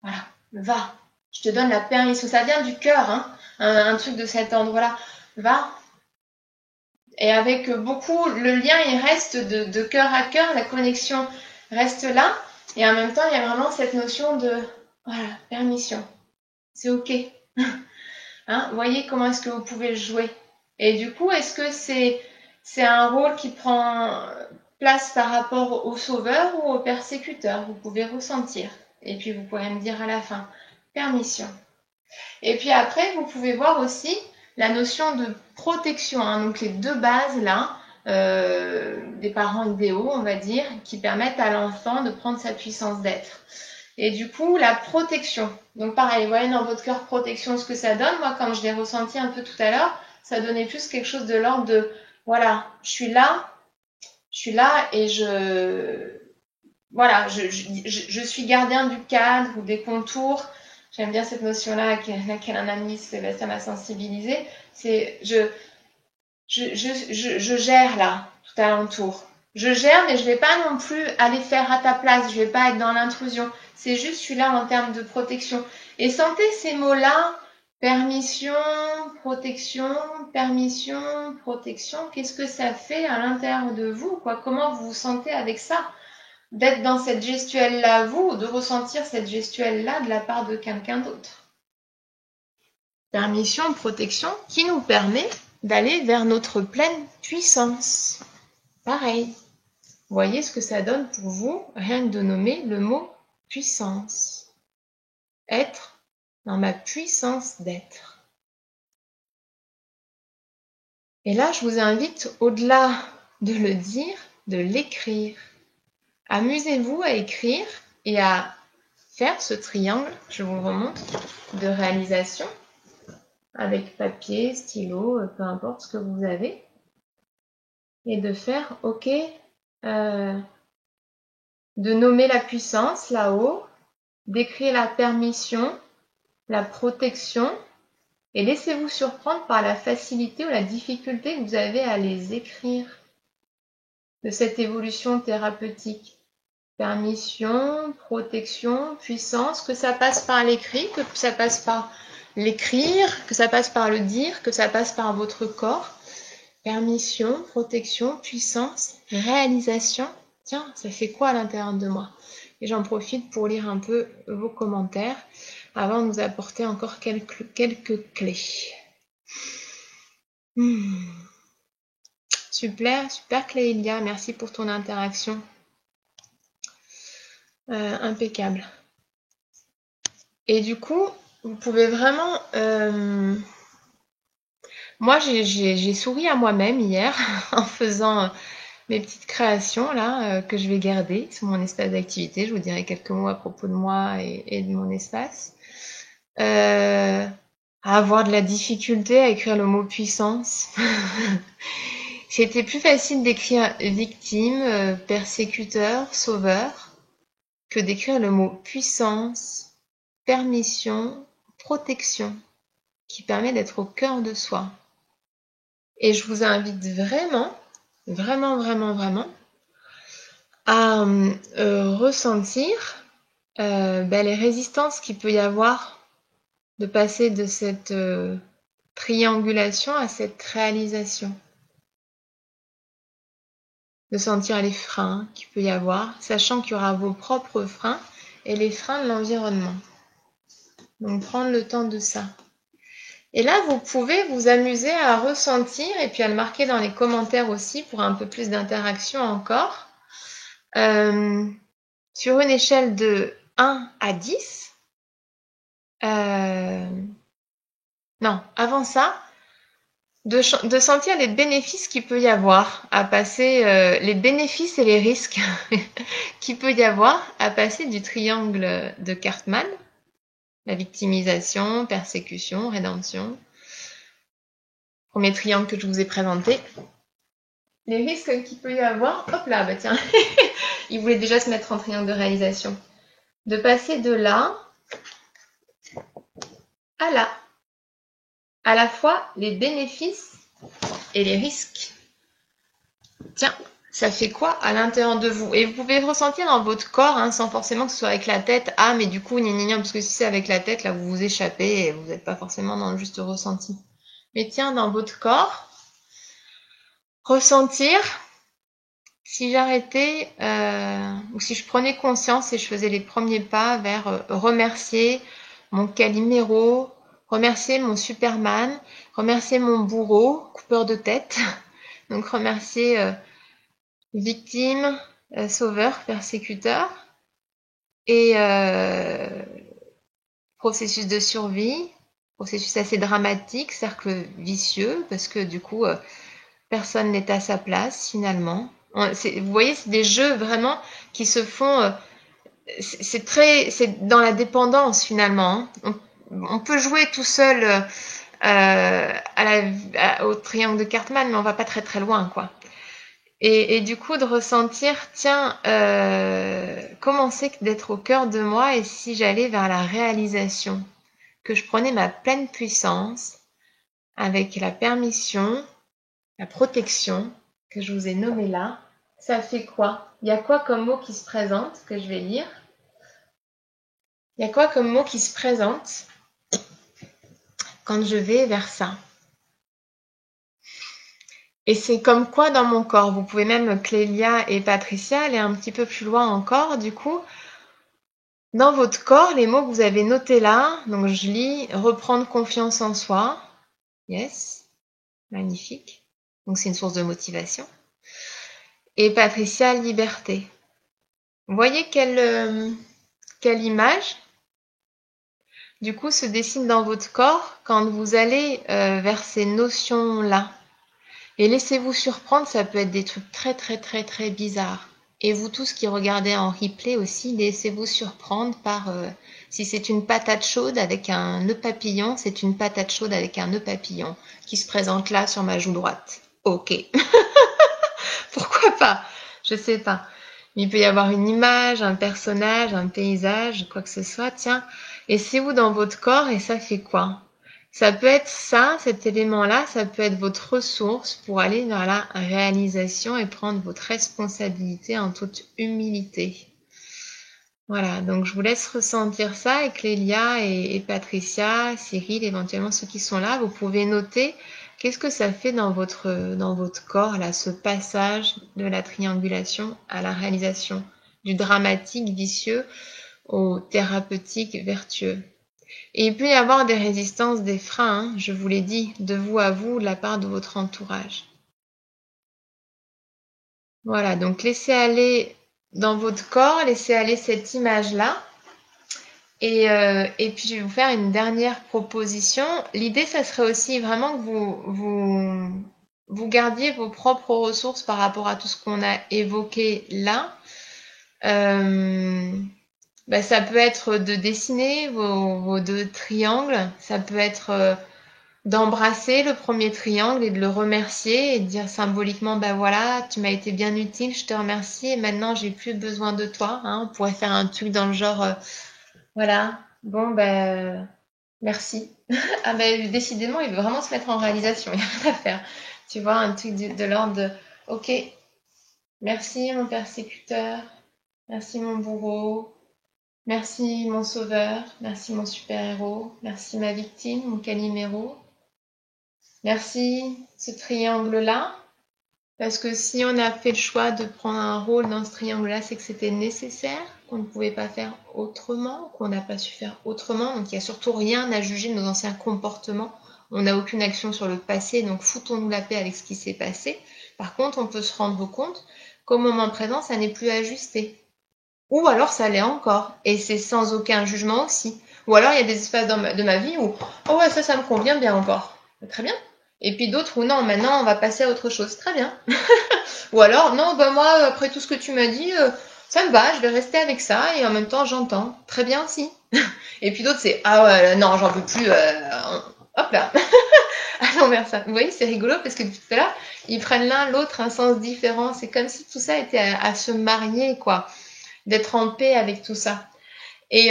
voilà, va. Je te donne la permission. Ça vient du cœur, hein, un truc de cet ordre-là. Va. Et avec beaucoup, le lien il reste de cœur à cœur, la connexion reste là. Et en même temps, il y a vraiment cette notion de, voilà, permission. C'est ok. Hein, voyez comment est-ce que vous pouvez le jouer. Et du coup, est-ce que c'est un rôle qui prend place par rapport au sauveur ou au persécuteur? Vous pouvez ressentir. Et puis, vous pourrez me dire à la fin, permission. Et puis après, vous pouvez voir aussi la notion de protection. Hein, donc, les deux bases là, des parents idéaux, on va dire, qui permettent à l'enfant de prendre sa puissance d'être. Et du coup, la protection. Donc pareil, vous voyez dans votre cœur protection ce que ça donne. Moi, quand je l'ai ressenti un peu tout à l'heure, ça donnait plus quelque chose de l'ordre de, voilà, je suis là, Je suis là et voilà, je suis gardien du cadre ou des contours. J'aime bien cette notion-là à laquelle un ami, ça m'a sensibilisé. C'est je gère là, tout alentour. Je gère, mais je vais pas non plus aller faire à ta place. Je vais pas être dans l'intrusion. C'est juste, je suis là en termes de protection. Et sentez ces mots-là. Permission, protection, permission, protection. Qu'est-ce que ça fait à l'intérieur de vous, quoi? Comment vous vous sentez avec ça? D'être dans cette gestuelle-là, vous, ou de ressentir cette gestuelle-là de la part de quelqu'un d'autre. Permission, protection, qui nous permet d'aller vers notre pleine puissance. Pareil. Vous voyez ce que ça donne pour vous, rien que de nommer le mot puissance. Être dans ma puissance d'être. Et là, je vous invite, au-delà de le dire, de l'écrire. Amusez-vous à écrire et à faire ce triangle, je vous le remontre, de réalisation avec papier, stylo, peu importe ce que vous avez. Et de faire, ok, de nommer la puissance là-haut, d'écrire la permission, la protection, et laissez-vous surprendre par la facilité ou la difficulté que vous avez à les écrire de cette évolution thérapeutique. Permission, protection, puissance, que ça passe par l'écrit, que ça passe par l'écrire, que ça passe par le dire, que ça passe par votre corps. Permission, protection, puissance, réalisation. Tiens, ça fait quoi à l'intérieur de moi? Et j'en profite pour lire un peu vos commentaires avant de vous apporter encore quelques clés. Super, super Cléilia, merci pour ton interaction. Impeccable. Et du coup, vous pouvez vraiment... Moi, j'ai souri à moi-même hier en faisant mes petites créations là que je vais garder sur mon espace d'activité. Je vous dirai quelques mots à propos de moi et de mon espace. À avoir de la difficulté à écrire le mot puissance. C'était plus facile d'écrire victime, persécuteur, sauveur, que d'écrire le mot puissance, permission, protection, qui permet d'être au cœur de soi. Et je vous invite vraiment, vraiment, vraiment, vraiment à ressentir les résistances qu'il peut y avoir de passer de cette triangulation à cette réalisation. De sentir les freins qu'il peut y avoir, sachant qu'il y aura vos propres freins et les freins de l'environnement. Donc prendre le temps de ça. Et là, vous pouvez vous amuser à ressentir et puis à le marquer dans les commentaires aussi pour un peu plus d'interaction encore. Sur une échelle de 1 à 10, non, avant ça, de sentir les bénéfices qu'il peut y avoir à passer, les bénéfices et les risques qu'il peut y avoir à passer du triangle de Cartman, la victimisation, persécution, rédemption, premier triangle que je vous ai présenté, les risques qu'il peut y avoir, hop là, bah tiens, il voulait déjà se mettre en triangle de réalisation, de passer de là à là, à la fois les bénéfices et les risques. Tiens, ça fait quoi à l'intérieur de vous? Et vous pouvez ressentir dans votre corps, hein, sans forcément que ce soit avec la tête. Ah, mais du coup, parce que si c'est avec la tête, là, vous vous échappez et vous n'êtes pas forcément dans le juste ressenti. Mais tiens, dans votre corps, ressentir, si j'arrêtais, ou si je prenais conscience et je faisais les premiers pas vers remercier mon Calimero, remercier mon Superman, remercier mon bourreau, coupeur de tête, donc remercier victime, sauveur, persécuteur, et processus de survie, processus assez dramatique, cercle vicieux, parce que du coup, personne n'est à sa place finalement. Vous voyez, c'est des jeux vraiment qui se font... c'est dans la dépendance finalement. Hein. On peut jouer tout seul au triangle de Cartman, mais on va pas très très loin, quoi. Et du coup, de ressentir, tiens, comment c'est que d'être au cœur de moi et si j'allais vers la réalisation, que je prenais ma pleine puissance avec la permission, la protection que je vous ai nommée là, ça fait quoi? Il y a quoi comme mot qui se présente que je vais lire? Il y a quoi comme mot qui se présente quand je vais vers ça? Et c'est comme quoi dans mon corps? Vous pouvez même, Clélia et Patricia, aller un petit peu plus loin encore, du coup. Dans votre corps, les mots que vous avez notés là, donc je lis reprendre confiance en soi. Yes, magnifique. Donc c'est une source de motivation. Et Patricia, liberté. Vous voyez quelle image, du coup, se dessine dans votre corps quand vous allez vers ces notions-là. Et laissez-vous surprendre, ça peut être des trucs très très très très bizarres. Et vous tous qui regardez en replay aussi, laissez-vous surprendre par si c'est une patate chaude avec un nœud papillon, c'est une patate chaude avec un nœud papillon qui se présente là sur ma joue droite. Ok. Pourquoi pas? Je sais pas. Il peut y avoir une image, un personnage, un paysage, quoi que ce soit. Tiens, et c'est où dans votre corps et ça fait quoi? Ça peut être ça, cet élément-là, ça peut être votre ressource pour aller vers la réalisation et prendre votre responsabilité en toute humilité. Voilà, donc je vous laisse ressentir ça avec Lélia et Patricia, Cyril, éventuellement ceux qui sont là. Vous pouvez noter qu'est-ce que ça fait dans votre corps, là, ce passage de la triangulation à la réalisation, du dramatique vicieux au thérapeutique vertueux. Et il peut y avoir des résistances, des freins, hein, je vous l'ai dit, de vous à vous, de la part de votre entourage. Voilà, donc laissez aller dans votre corps, laissez aller cette image-là. Et puis je vais vous faire une dernière proposition. L'idée, ça serait aussi vraiment que vous gardiez vos propres ressources par rapport à tout ce qu'on a évoqué là. Ça peut être de dessiner vos deux triangles, ça peut être d'embrasser le premier triangle et de le remercier et de dire symboliquement, ben voilà, tu m'as été bien utile, je te remercie et maintenant j'ai plus besoin de toi. Hein. On pourrait faire un truc dans le genre, voilà, bon ben merci. Ah ben décidément, il veut vraiment se mettre en réalisation, il n'y a rien à faire. Tu vois, un truc de l'ordre de, ok, merci mon persécuteur, merci mon bourreau. Merci mon sauveur, merci mon super-héros, merci ma victime, mon Calimero. Merci ce triangle-là, parce que si on a fait le choix de prendre un rôle dans ce triangle-là, c'est que c'était nécessaire, qu'on ne pouvait pas faire autrement, qu'on n'a pas su faire autrement. Donc il n'y a surtout rien à juger de nos anciens comportements. On n'a aucune action sur le passé, donc foutons-nous la paix avec ce qui s'est passé. Par contre, on peut se rendre compte qu'au moment présent, ça n'est plus ajusté. Ou alors ça l'est encore, et c'est sans aucun jugement aussi. Ou alors il y a des espaces de ma vie où oh ouais ça me convient bien encore, très bien. Et puis d'autres où non, maintenant on va passer à autre chose, très bien. Ou alors non, bah moi après tout ce que tu m'as dit, ça me va, je vais rester avec ça et en même temps j'entends, très bien aussi. Et puis d'autres c'est ah ouais non j'en peux plus, hop là, allons vers ça. Vous voyez c'est rigolo parce que tout à l'heure ils prennent l'un l'autre un sens différent, c'est comme si tout ça était à se marier quoi. D'être en paix avec tout ça. Et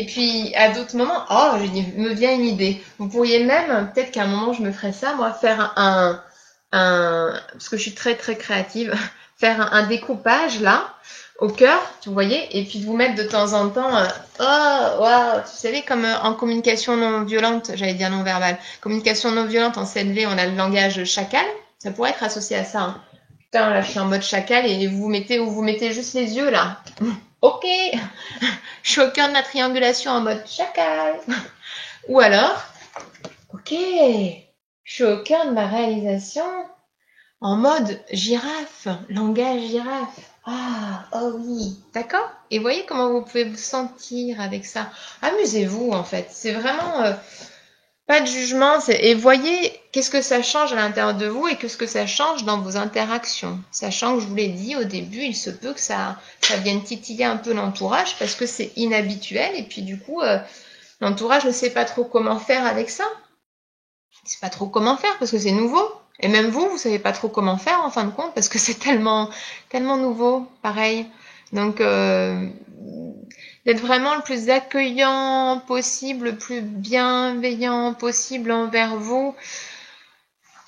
puis à d'autres moments, oh, me vient une idée. Vous pourriez même, peut-être qu'à un moment je me ferais ça, moi, faire parce que je suis très très créative, faire un découpage là, au cœur, vous voyez, et puis de vous mettre de temps en temps, oh, waouh, vous savez, comme en communication non violente, j'allais dire non verbale, communication non violente en CNV, on a le langage chacal, ça pourrait être associé à ça, hein. Putain, là, je suis en mode chacal et vous mettez juste les yeux, là. Ok, je suis au cœur de la triangulation en mode chacal. Ou alors, ok, je suis au cœur de ma réalisation en mode girafe, langage girafe. Ah, oh oui, d'accord. Et voyez comment vous pouvez vous sentir avec ça. Amusez-vous, en fait. C'est vraiment... pas de jugement, et voyez qu'est-ce que ça change à l'intérieur de vous et qu'est-ce que ça change dans vos interactions. Sachant que je vous l'ai dit au début, il se peut que ça vienne titiller un peu l'entourage parce que c'est inhabituel et puis du coup, l'entourage ne sait pas trop comment faire avec ça. Il ne sait pas trop comment faire parce que c'est nouveau. Et même vous savez pas trop comment faire en fin de compte parce que c'est tellement nouveau, pareil. Donc, d'être vraiment le plus accueillant possible, le plus bienveillant possible envers vous.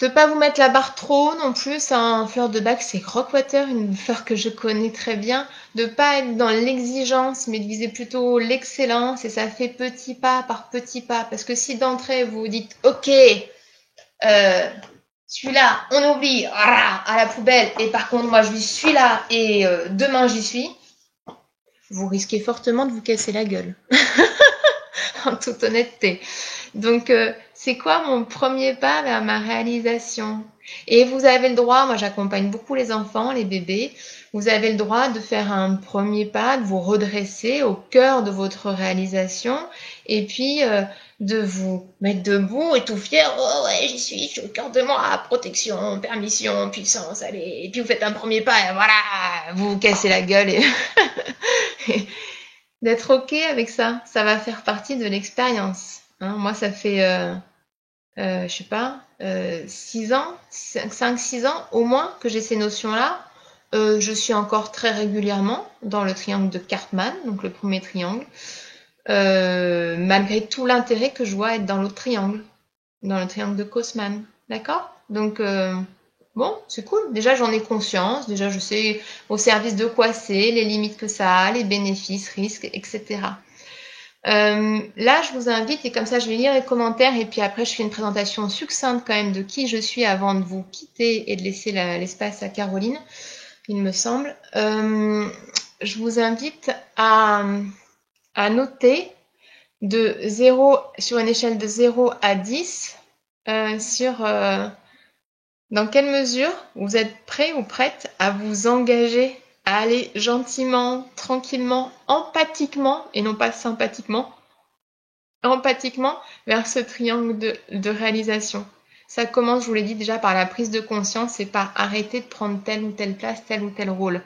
De pas vous mettre la barre trop haut non plus, un fleur de bac c'est Rockwater, une fleur que je connais très bien. De pas être dans l'exigence, mais de viser plutôt l'excellence et ça fait petit pas par petit pas. Parce que si d'entrée vous vous dites ok, celui-là on oublie, à la poubelle, et par contre moi je suis là et demain j'y suis, vous risquez fortement de vous casser la gueule. En toute honnêteté. Donc, c'est quoi mon premier pas vers ma réalisation? Et vous avez le droit, moi j'accompagne beaucoup les enfants, les bébés, vous avez le droit de faire un premier pas, de vous redresser au cœur de votre réalisation et puis de vous mettre debout et tout fier. Oh ouais, j'y suis, je suis au cœur de moi, protection, permission, puissance, allez. Et puis vous faites un premier pas et voilà, vous vous cassez la gueule et d'être ok avec ça, ça va faire partie de l'expérience. Hein. Moi, ça fait, je sais pas, 6 ans, 5-6 ans au moins que j'ai ces notions-là. Je suis encore très régulièrement dans le triangle de Karpman, donc le premier triangle, malgré tout l'intérêt que je vois être dans l'autre triangle, dans le triangle de Kosman. D'accord? Donc, bon, c'est cool. Déjà, j'en ai conscience. Déjà, je sais au service de quoi c'est, les limites que ça a, les bénéfices, risques, etc. Là, je vous invite, et comme ça, je vais lire les commentaires, et puis après, je fais une présentation succincte quand même de qui je suis avant de vous quitter et de laisser l'espace à Caroline, il me semble. Je vous invite à noter de 0, sur une échelle de 0 à 10, dans quelle mesure vous êtes prêt ou prête à vous engager, à aller gentiment, tranquillement, empathiquement, et non pas sympathiquement, empathiquement vers ce triangle de réalisation. Ça commence, je vous l'ai dit déjà, par la prise de conscience et par arrêter de prendre telle ou telle place, tel ou tel rôle.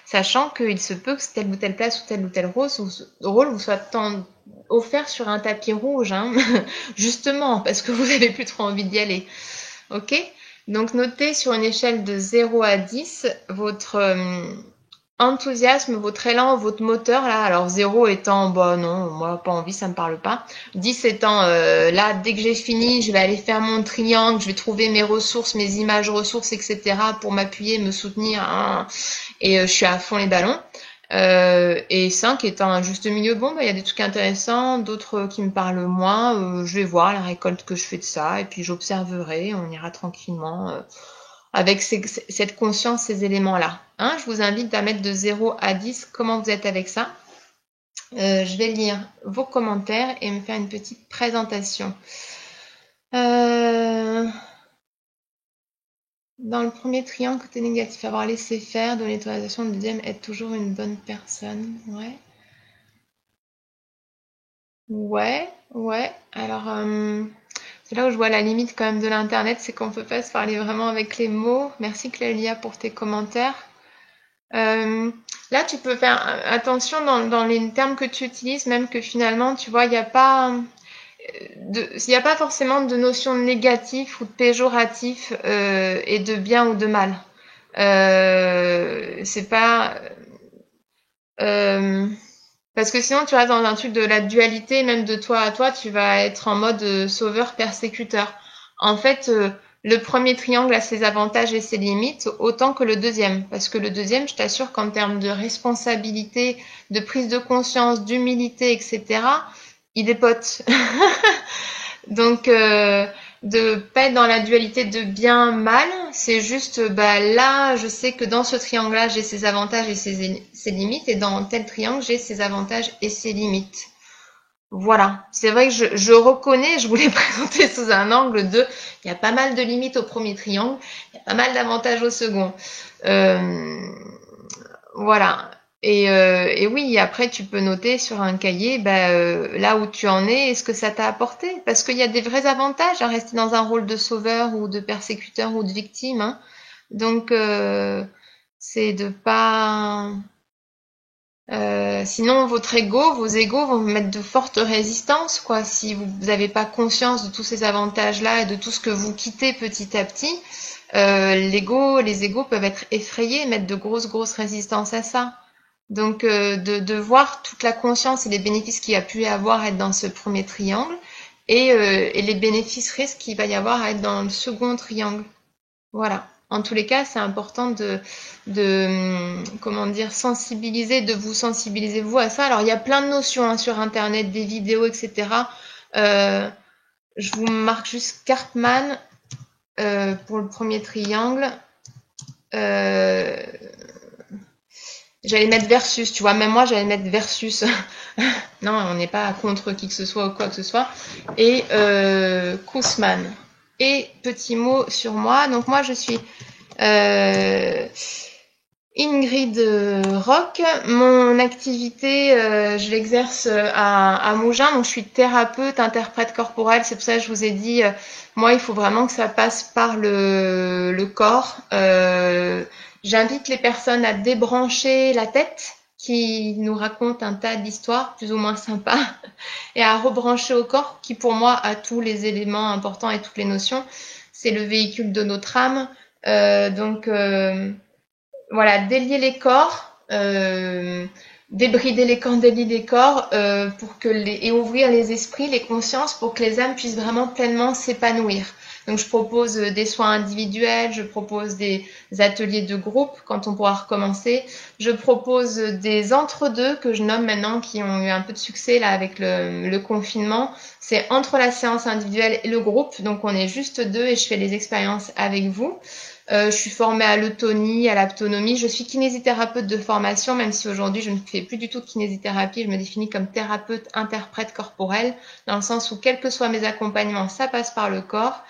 Sachant qu'il se peut que telle ou telle place ou tel rôle vous soit offert sur un tapis rouge, hein justement, parce que vous n'avez plus trop envie d'y aller. Ok? Donc notez sur une échelle de 0 à 10 votre enthousiasme, votre élan, votre moteur là. Alors 0 étant bah non, moi pas envie, ça me parle pas. 10 étant là dès que j'ai fini, je vais aller faire mon triangle, je vais trouver mes ressources, mes images ressources, etc. pour m'appuyer, me soutenir hein, et je suis à fond les ballons. Et 5 étant un juste milieu, bon bah il y a des trucs intéressants, d'autres qui me parlent moins, je vais voir la récolte que je fais de ça et puis j'observerai, on ira tranquillement avec cette conscience, ces éléments-là. Hein, je vous invite à mettre de 0 à 10 comment vous êtes avec ça. Je vais lire vos commentaires et me faire une petite présentation. Dans le premier triangle, côté négatif, avoir laissé faire, donner l'autorisation, le deuxième, être toujours une bonne personne. Ouais. Ouais. Alors, c'est là où je vois la limite quand même de l'internet, c'est qu'on peut pas se parler vraiment avec les mots. Merci Clélia pour tes commentaires. Là, tu peux faire attention dans les termes que tu utilises, même que finalement, tu vois, il n'y a pas forcément de notion négative ou de péjoratif et de bien ou de mal. C'est pas parce que sinon, tu restes dans un truc de la dualité, même de toi à toi, tu vas être en mode sauveur-persécuteur. En fait, le premier triangle a ses avantages et ses limites, autant que le deuxième. Parce que le deuxième, je t'assure qu'en termes de responsabilité, de prise de conscience, d'humilité, etc., il est pote. Donc, de pas être dans la dualité de bien mal, c'est juste bah là je sais que dans ce triangle là j'ai ses avantages et ses limites et dans tel triangle j'ai ses avantages et ses limites. Voilà, c'est vrai que je reconnais, je voulais présenter sous un angle de il y a pas mal de limites au premier triangle, il y a pas mal d'avantages au second. Voilà. Et oui, après tu peux noter sur un cahier là où tu en es et ce que ça t'a apporté. Parce qu'il y a des vrais avantages à rester dans un rôle de sauveur ou de persécuteur ou de victime. Hein. Donc c'est de pas Sinon, votre ego, vos égos vont vous mettre de fortes résistances, quoi. Si vous n'avez pas conscience de tous ces avantages-là et de tout ce que vous quittez petit à petit, les égos peuvent être effrayés, mettre de grosses résistances à ça. Donc, de voir toute la conscience et les bénéfices qu'il y a pu y avoir à être dans ce premier triangle et les bénéfices risques qu'il va y avoir à être dans le second triangle. Voilà. En tous les cas, c'est important comment dire, de vous sensibiliser vous à ça. Alors, il y a plein de notions hein, sur Internet, des vidéos, etc. Je vous marque juste Cartman pour le premier triangle. J'allais mettre versus, tu vois, même moi j'allais mettre versus. Non, on n'est pas contre qui que ce soit ou quoi que ce soit. Et Kousman. Et petit mot sur moi. Donc moi je suis Ingrid Rock. Mon activité, je l'exerce à Mougins. Donc je suis thérapeute, interprète corporelle. C'est pour ça que je vous ai dit, moi il faut vraiment que ça passe par le corps. J'invite les personnes à débrancher la tête qui nous raconte un tas d'histoires plus ou moins sympas et à rebrancher au corps qui pour moi a tous les éléments importants et toutes les notions. C'est le véhicule de notre âme. Voilà, délier les corps, débrider les corps, délier les corps et ouvrir les esprits, les consciences pour que les âmes puissent vraiment pleinement s'épanouir. Donc je propose des soins individuels, je propose des ateliers de groupe quand on pourra recommencer. Je propose des entre-deux que je nomme maintenant qui ont eu un peu de succès là avec le confinement. C'est entre la séance individuelle et le groupe, donc on est juste deux et je fais les expériences avec vous. Je suis formée à l'autonie, à l'autonomie. Je suis kinésithérapeute de formation, même si aujourd'hui je ne fais plus du tout de kinésithérapie. Je me définis comme thérapeute interprète corporelle, dans le sens où quels que soient mes accompagnements, ça passe par le corps.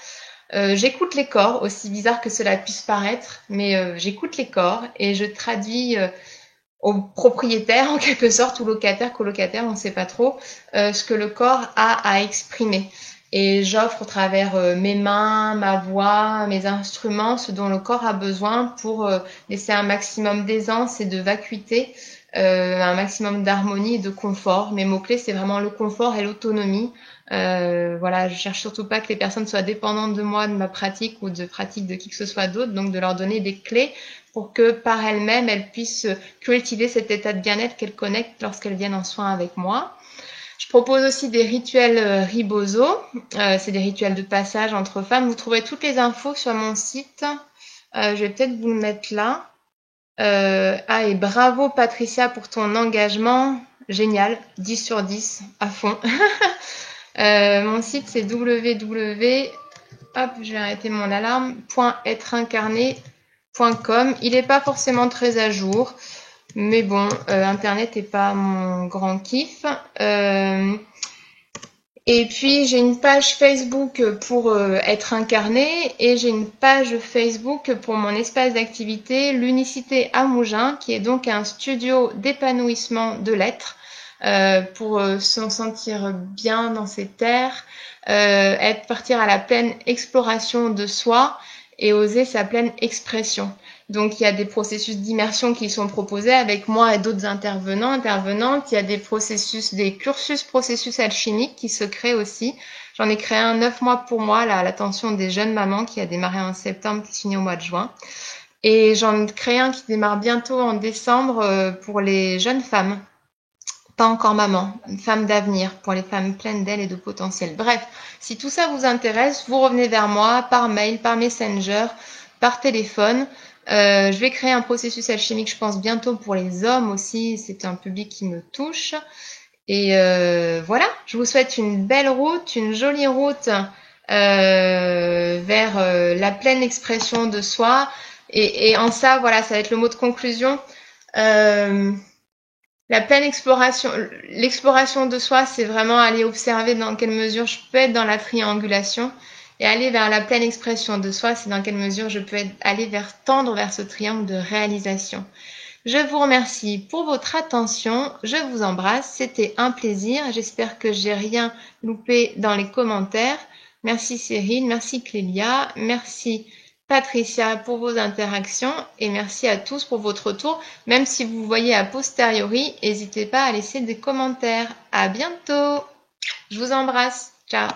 J'écoute les corps, aussi bizarre que cela puisse paraître, mais j'écoute les corps et je traduis au propriétaire en quelque sorte, ou locataire, colocataire, on ne sait pas trop, ce que le corps a à exprimer. Et j'offre au travers mes mains, ma voix, mes instruments, ce dont le corps a besoin pour laisser un maximum d'aisance et de vacuité, un maximum d'harmonie et de confort. Mes mots-clés, c'est vraiment le confort et l'autonomie. Voilà, je cherche surtout pas que les personnes soient dépendantes de moi, de ma pratique ou de pratique de qui que ce soit d'autre, donc de leur donner des clés pour que par elles-mêmes, elles puissent cultiver cet état de bien-être qu'elles connectent lorsqu'elles viennent en soin avec moi. Je propose aussi des rituels ribozo, c'est des rituels de passage entre femmes. Vous trouverez toutes les infos sur mon site. Je vais peut-être vous le mettre là. Et bravo Patricia pour ton engagement. Génial, 10 sur 10, à fond. Mon site c'est je vais arrêter mon alarme, .êtreincarné.com. Il n'est pas forcément très à jour. Mais bon, Internet n'est pas mon grand kiff. Et puis, j'ai une page Facebook pour être incarné et j'ai une page Facebook pour mon espace d'activité, l'Unicité à Mougins, qui est donc un studio d'épanouissement de l'être pour se sentir bien dans ses terres, partir à la pleine exploration de soi et oser sa pleine expression. Donc, il y a des processus d'immersion qui sont proposés avec moi et d'autres intervenantes. Il y a des processus alchimiques qui se créent aussi. J'en ai créé un 9 mois pour moi, là, à l'attention des jeunes mamans qui a démarré en septembre, qui se finit au mois de juin. Et j'en crée un qui démarre bientôt en décembre pour les jeunes femmes. Pas encore maman, une femme d'avenir pour les femmes pleines d'elles et de potentiel. Bref, si tout ça vous intéresse, vous revenez vers moi par mail, par Messenger, par téléphone. Je vais créer un processus alchimique, je pense, bientôt pour les hommes aussi. C'est un public qui me touche. Et voilà, je vous souhaite une belle route, une jolie route vers la pleine expression de soi. Et en ça, voilà, ça va être le mot de conclusion. La pleine l'exploration de soi, c'est vraiment aller observer dans quelle mesure je peux être dans la triangulation. Et aller vers la pleine expression de soi, c'est dans quelle mesure je peux tendre vers ce triangle de réalisation. Je vous remercie pour votre attention. Je vous embrasse. C'était un plaisir. J'espère que j'ai rien loupé dans les commentaires. Merci Cyril, merci Clélia, merci Patricia pour vos interactions et merci à tous pour votre retour. Même si vous voyez a posteriori, n'hésitez pas à laisser des commentaires. À bientôt. Je vous embrasse. Ciao.